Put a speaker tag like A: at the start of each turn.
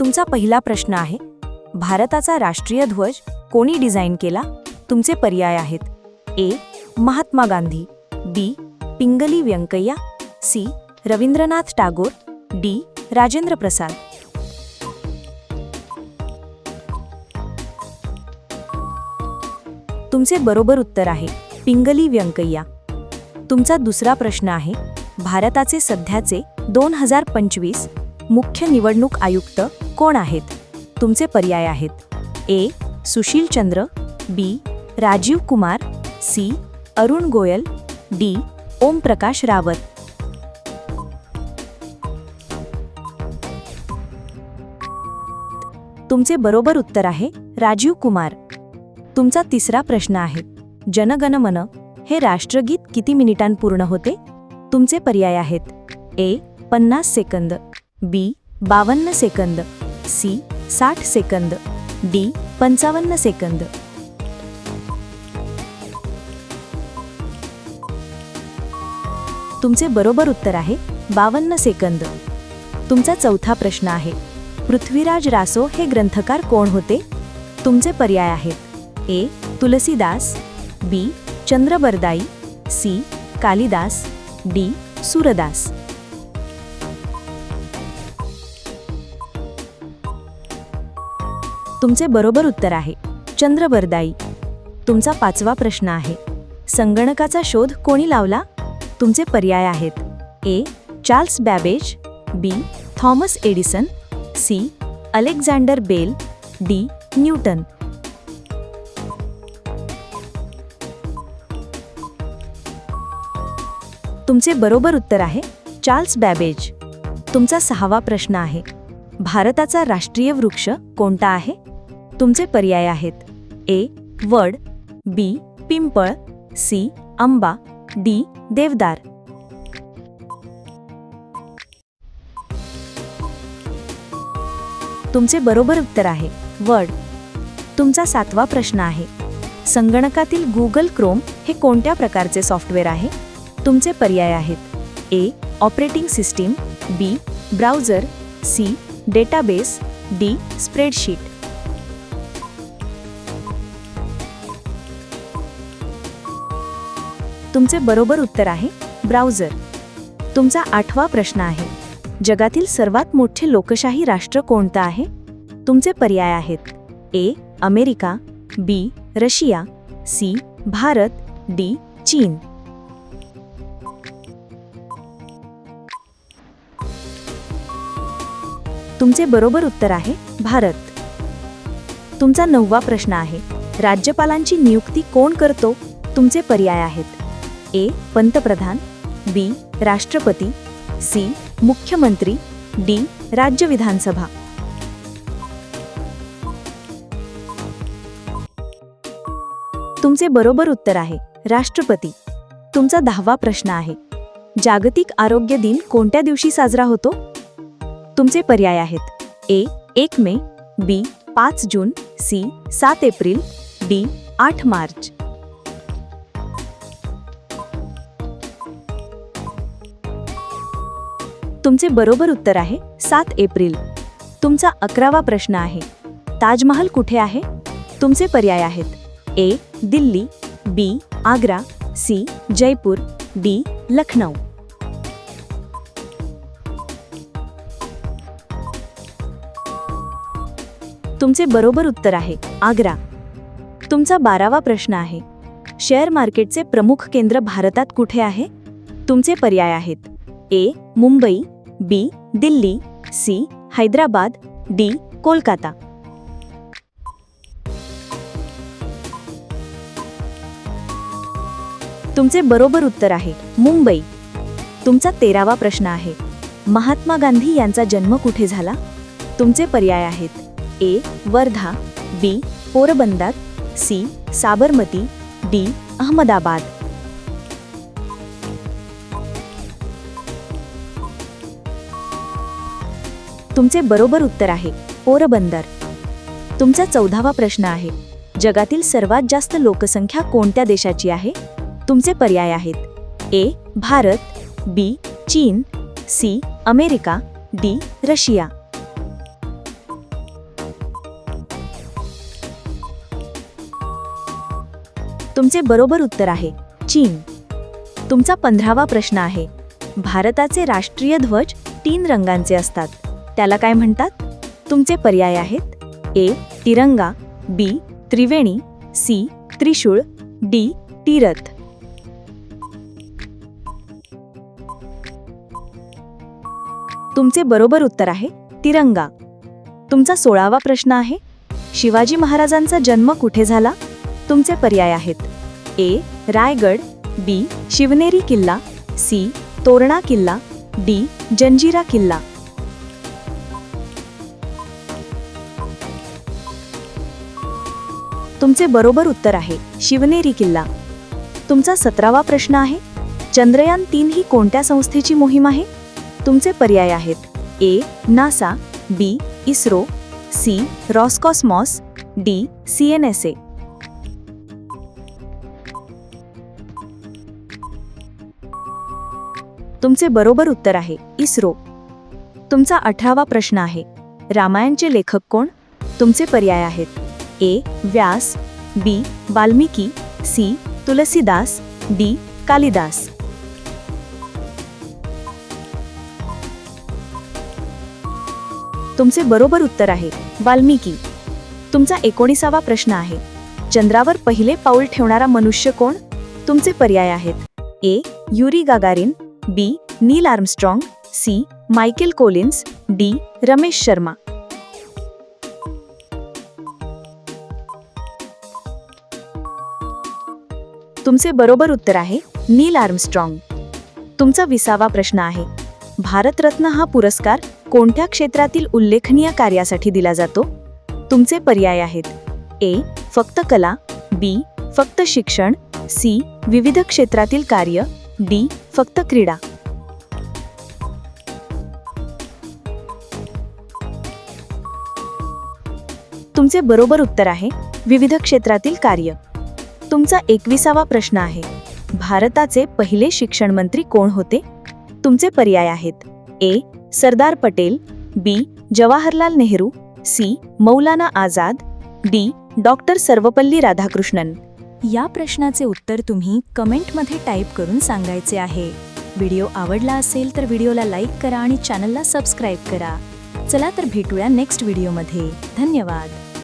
A: तुमचा पहिला प्रश्न आहे, भारताचा राष्ट्रीय ध्वज कोणी डिझाईन केला? तुमचे पर्याय आहेत: ए. महात्मा गांधी, बी. पिंगली व्यंकय्या, सी. रवींद्रनाथ टागोर, डी. राजेंद्र प्रसाद. तुमचे बरोबर उत्तर आहे पिंगली व्यंकय्या. तुमचा दुसरा प्रश्न आहे, भारताचे सध्याचे 2025 मुख्य निवडणूक आयुक्त कोण आहेत? तुमचे पर्याय आहेत: ए. सुशील चंद्र, बी. राजीव कुमार, सी. अरुण गोयल, डी. ओम प्रकाश रावत. तुमचे बरोबर उत्तर आहे राजीव कुमार. तुमचा तिसरा प्रश्न आहे, जनगण मन हे राष्ट्रगीत किती मिनिटांत पूर्ण होते? तुमचे पर्याय आहेत: ए. 50 सेकंद, बी. 52 सेकंद, सी. 60 सेकंद, डी. 55 सेकंद. तुमचे बरोबर उत्तर आहे 52 सेकंद. तुमचा चौथा प्रश्न आहे, पृथ्वीराज रासो हे ग्रंथकार कोण होते? तुमचे पर्याय आहेत: ए. तुलसीदास, बी. चंद्रबरदाई, सी. कालिदास, डी. सूरदास. तुमचे बरोबर उत्तर आहे चंद्रबरदाई. तुमचा पाचवा प्रश्न आहे, संगणकाचा शोध कोणी लावला? तुमचे पर्याय आहेत: A. Charles Babbage, B. Thomas Edison, C. Alexander Bell, D. Newton. तुमचे बरोबर उत्तर आहे चार्ल्स बॅबेज. तुमचा सहावा प्रश्न आहे, भारताचा राष्ट्रीय वृक्ष कोणता आहे? तुमचे पर्याय आहेत: ए. वड, बी. पिंपळ, सी. आंबा, डी. देवदार. तुमचे बरोबर उत्तर आहे वड. तुमचा सातवा प्रश्न आहे, संगणकातील गुगल क्रोम हे कोणत्या प्रकारचे सॉफ्टवेअर आहे? तुमचे पर्याय आहेत: A. Operating system, B. Browser, C. Database, D. Spreadsheet. तुमचे बरोबर उत्तर आहे ब्राउझर. तुमचा आठवा प्रश्न आहे, जगातील सर्वात मोठे लोकशाही राष्ट्र कोणतं आहे? तुमचे पर्याय आहेत: A. America, B. Russia, C. Bharat, D. Chin. तुमचे बरोबर उत्तर आहे भारत. तुमचा नववा प्रश्न आहे, राज्यपालांची नियुक्ती कोण करतो? तुमचे पर्याय आहेत: ए. पंतप्रधान, बी. राष्ट्रपती, सी. मुख्यमंत्री, डी. राज्य विधानसभा. तुमचे बरोबर उत्तर आहे राष्ट्रपती. तुमचा 10वा प्रश्न आहे, जागतिक आरोग्य दिन कोणत्या दिवशी साजरा होतो? तुमचे पर्याय आहेत: ए. 1 मे, बी. 5 जून, सी. 7 April, D. 8 मार्च. तुमचे बरोबर उत्तर आहे 7 एप्रिल. तुमचा 11वा प्रश्न आहे, ताजमहाल कुठे आहे? तुमचे पर्याय आहेत: ए. दिल्ली, बी. आग्रा, सी. जयपूर, डी. लखनौ. तुमचे बरोबर उत्तर आहे आग्रा. तुमचा 12वा प्रश्न आहे, शेअर मार्केटचे प्रमुख केंद्र भारतात कुठे आहे? तुमचे पर्याय आहेत: ए. मुंबई, बी. दिल्ली, सी. हैदराबाद, डी. कोलकाता. तुमचे बरोबर उत्तर आहे मुंबई. तुमचा 13वा प्रश्न आहे, महात्मा गांधी यांचा जन्म कुठे झाला? तुमचे पर्याय आहेत: ए. वर्धा, बी. पोरबंदर, सी. साबरमती, डी. अहमदाबाद. तुमचे बरोबर उत्तर आहे पोरबंदर. तुमचा 14वा प्रश्न आहे, जगातील सर्वात जास्त लोकसंख्या कोणत्या देशाची आहे? तुमचे पर्याय आहेत: ए. भारत, बी. चीन, सी. America, D. रशिया. तुमचे बरोबर उत्तर आहे चीन. तुमचा 15वा प्रश्न आहे, भारताचे राष्ट्रीय ध्वज 3 रंगांचे असतात, त्याला काय म्हणतात? तुमचे पर्याय आहेत ए तिरंगा, बी त्रिवेणी, सी त्रिशूळ, डी तीरथ. तुमचे बरोबर उत्तर आहे तिरंगा. तुमचा 16वा प्रश्न आहे, शिवाजी महाराजांचा जन्म कुठे झाला? तुमचे पर्याय आहेत ए रायगड, बी शिवनेरी किल्ला, सी तोरणा किल्ला, डी जंजिरा किल्ला. तुमचे बरोबर उत्तर आहे शिवनेरी किल्ला. तुमचा 17वा प्रश्न आहे, चंद्रयान 3 ही कोणत्या संस्थेची मोहीम आहे? तुमचे पर्याय आहेत A NASA, B ISRO, C Roscosmos, D CNSA. तुमचे बरोबर उत्तर आहे इस्रो. तुमचा 18वा प्रश्न आहे, रामायणचे लेखक कोण? तुमचे पर्याय आहेत ए व्यास, बी वाल्मिकी, सी तुलसीदास, डी कालिदास. तुमचे बरोबर उत्तर आहे वाल्मिकी. तुमचा 19वा प्रश्न आहे, चंद्रावर पहिले पाऊल ठेवणारा मनुष्य कोण? तुमचे पर्याय आहेत A Yuri Gagarin, B Neil Armstrong, C Michael Collins, D Ramesh Sharma. तुमचे बरोबर उत्तर आहे नील आर्मस्ट्रॉंग. तुमचा 20वा प्रश्न आहे, भारतरत्न हा पुरस्कार कोणत्या क्षेत्रातील उल्लेखनीय कार्यासाठी दिला जातो? तुमचे पर्याय आहेत ए फक्त कला, बी फक्त शिक्षण, सी विविध क्षेत्रातील कार्य, डी फक्त क्रीडा. तुमचे बरोबर उत्तर आहे विविध क्षेत्रातील कार्य. तुमचा 21वा प्रश्न आहे, भारताचे पहिले शिक्षण मंत्री कोण होते? तुमचे पर्याय आहेत ए सरदार पटेल, बी Jawaharlal Nehru, C Maulana Azad, D doctor Sarvepalli Radhakrishnan. या प्रश्नाचे उत्तर तुम्ही कमेंटमध्ये टाईप करून सांगायचे आहे. व्हिडिओ आवडला असेल तर व्हिडिओला लाईक करा आणि चॅनलला सबस्क्राईब करा. चला तर भेटूया नेक्स्ट व्हिडिओमध्ये. धन्यवाद.